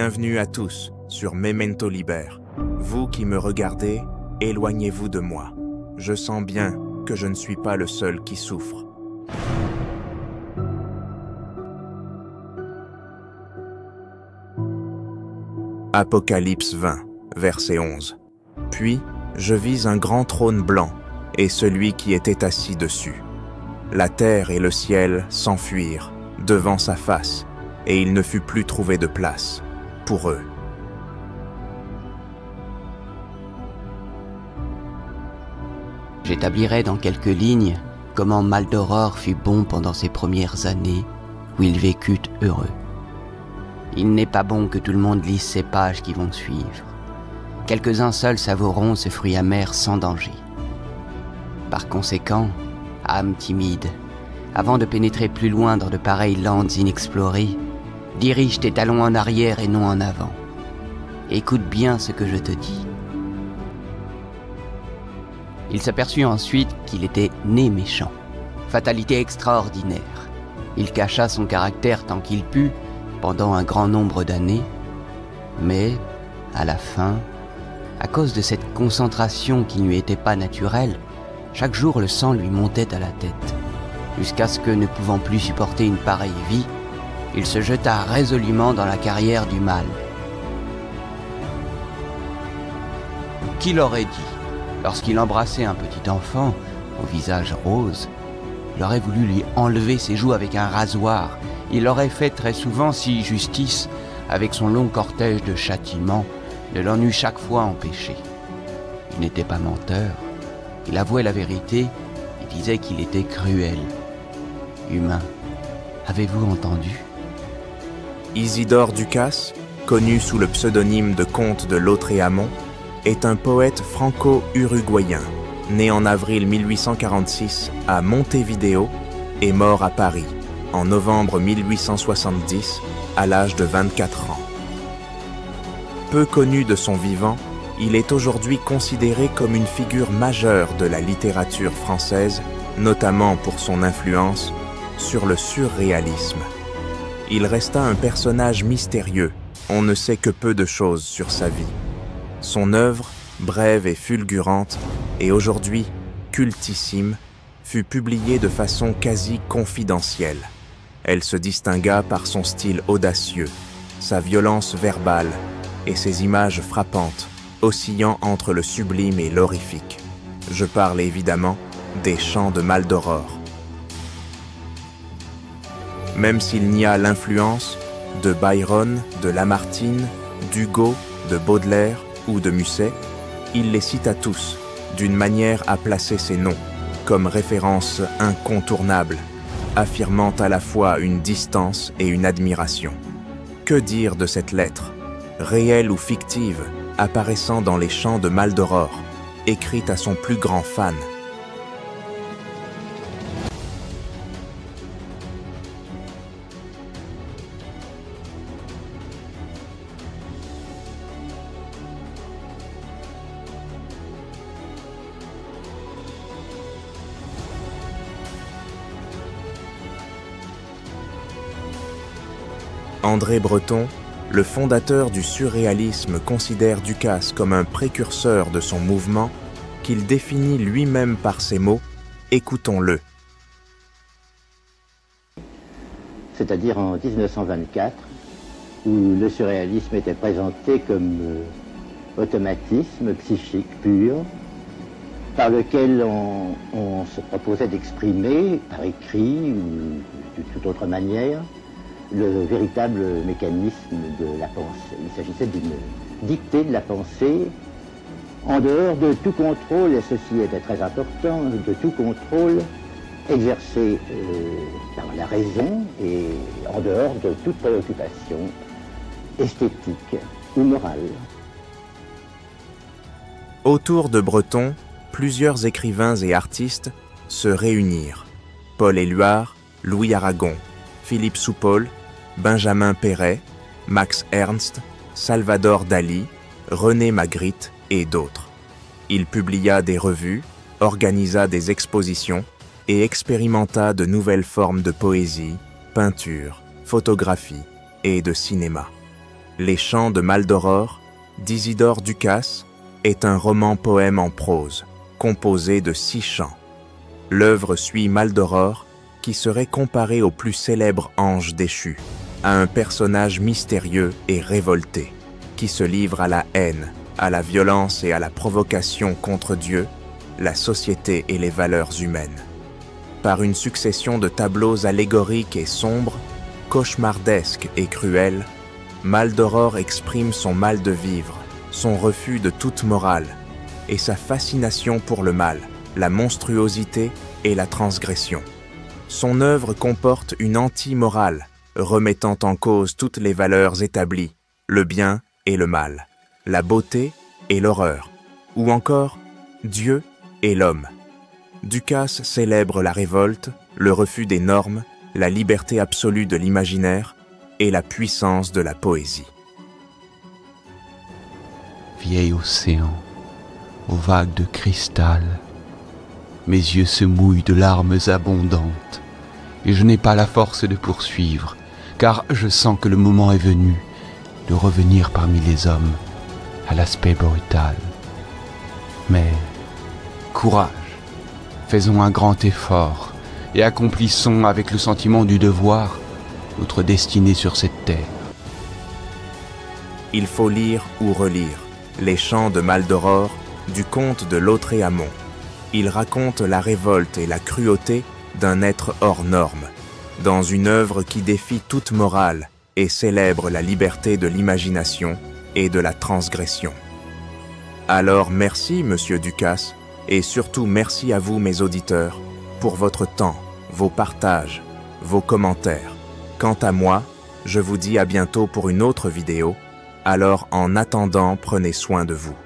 Bienvenue à tous sur Memento Liber. Vous qui me regardez, éloignez-vous de moi. Je sens bien que je ne suis pas le seul qui souffre. Apocalypse 20, verset 11. Puis, je vis un grand trône blanc, et celui qui était assis dessus. La terre et le ciel s'enfuirent devant sa face, et il ne fut plus trouvé de place pour eux. J'établirai dans quelques lignes comment Maldoror fut bon pendant ses premières années, où il vécut heureux. Il n'est pas bon que tout le monde lise ces pages qui vont suivre. Quelques-uns seuls savoureront ce fruit amer sans danger. Par conséquent, âme timide, avant de pénétrer plus loin dans de pareilles landes inexplorées, dirige tes talons en arrière et non en avant. Écoute bien ce que je te dis. Il s'aperçut ensuite qu'il était né méchant. Fatalité extraordinaire. Il cacha son caractère tant qu'il put, pendant un grand nombre d'années, mais, à la fin, à cause de cette concentration qui ne lui était pas naturelle, chaque jour le sang lui montait à la tête, jusqu'à ce que, ne pouvant plus supporter une pareille vie, il se jeta résolument dans la carrière du mal. Qui l'aurait dit, lorsqu'il embrassait un petit enfant, au visage rose, il aurait voulu lui enlever ses joues avec un rasoir. Il l'aurait fait très souvent si justice, avec son long cortège de châtiments, ne l'en eût chaque fois empêché. Il n'était pas menteur, il avouait la vérité et disait qu'il était cruel. Humain, avez-vous entendu ? Isidore Ducasse, connu sous le pseudonyme de comte de Lautréamont, est un poète franco-uruguayen, né en avril 1846 à Montevideo et mort à Paris en novembre 1870 à l'âge de 24 ans. Peu connu de son vivant, il est aujourd'hui considéré comme une figure majeure de la littérature française, notamment pour son influence sur le surréalisme. Il resta un personnage mystérieux, on ne sait que peu de choses sur sa vie. Son œuvre, brève et fulgurante, et aujourd'hui cultissime, fut publiée de façon quasi confidentielle. Elle se distingua par son style audacieux, sa violence verbale et ses images frappantes, oscillant entre le sublime et l'horrifique. Je parle évidemment des Chants de Maldoror. Même s'il n'y a l'influence de Byron, de Lamartine, d'Hugo, de Baudelaire ou de Musset, il les cite à tous, d'une manière à placer ces noms comme référence incontournable, affirmant à la fois une distance et une admiration. Que dire de cette lettre, réelle ou fictive, apparaissant dans les Chants de Maldoror, écrite à son plus grand fan? André Breton, le fondateur du surréalisme, considère Ducasse comme un précurseur de son mouvement qu'il définit lui-même par ces mots. Écoutons-le. C'est-à-dire en 1924, où le surréalisme était présenté comme automatisme psychique pur, par lequel on se proposait d'exprimer, par écrit ou de toute autre manière, le véritable mécanisme de la pensée. Il s'agissait d'une dictée de la pensée en dehors de tout contrôle, et ceci était très important, de tout contrôle exercé par la raison et en dehors de toute préoccupation esthétique ou morale. Autour de Breton, plusieurs écrivains et artistes se réunirent. Paul Éluard, Louis Aragon, Philippe Soupaul, Benjamin Péret, Max Ernst, Salvador Dali, René Magritte et d'autres. Il publia des revues, organisa des expositions et expérimenta de nouvelles formes de poésie, peinture, photographie et de cinéma. Les Chants de Maldoror d'Isidore Ducasse est un roman-poème en prose, composé de 6 chants. L'œuvre suit Maldoror, qui serait comparé au plus célèbre ange déchu, à un personnage mystérieux et révolté, qui se livre à la haine, à la violence et à la provocation contre Dieu, la société et les valeurs humaines. Par une succession de tableaux allégoriques et sombres, cauchemardesques et cruels, Maldoror exprime son mal de vivre, son refus de toute morale, et sa fascination pour le mal, la monstruosité et la transgression. Son œuvre comporte une anti-morale, remettant en cause toutes les valeurs établies, le bien et le mal, la beauté et l'horreur, ou encore Dieu et l'homme. Ducasse célèbre la révolte, le refus des normes, la liberté absolue de l'imaginaire et la puissance de la poésie. Vieil océan, aux vagues de cristal, mes yeux se mouillent de larmes abondantes, et je n'ai pas la force de poursuivre, car je sens que le moment est venu de revenir parmi les hommes, à l'aspect brutal. Mais courage, faisons un grand effort, et accomplissons avec le sentiment du devoir notre destinée sur cette terre. Il faut lire ou relire Les Chants de Maldoror du comte de Lautréamont. Il raconte la révolte et la cruauté d'un être hors norme, dans une œuvre qui défie toute morale et célèbre la liberté de l'imagination et de la transgression. Alors merci, Monsieur Ducasse, et surtout merci à vous, mes auditeurs, pour votre temps, vos partages, vos commentaires. Quant à moi, je vous dis à bientôt pour une autre vidéo, alors en attendant, prenez soin de vous.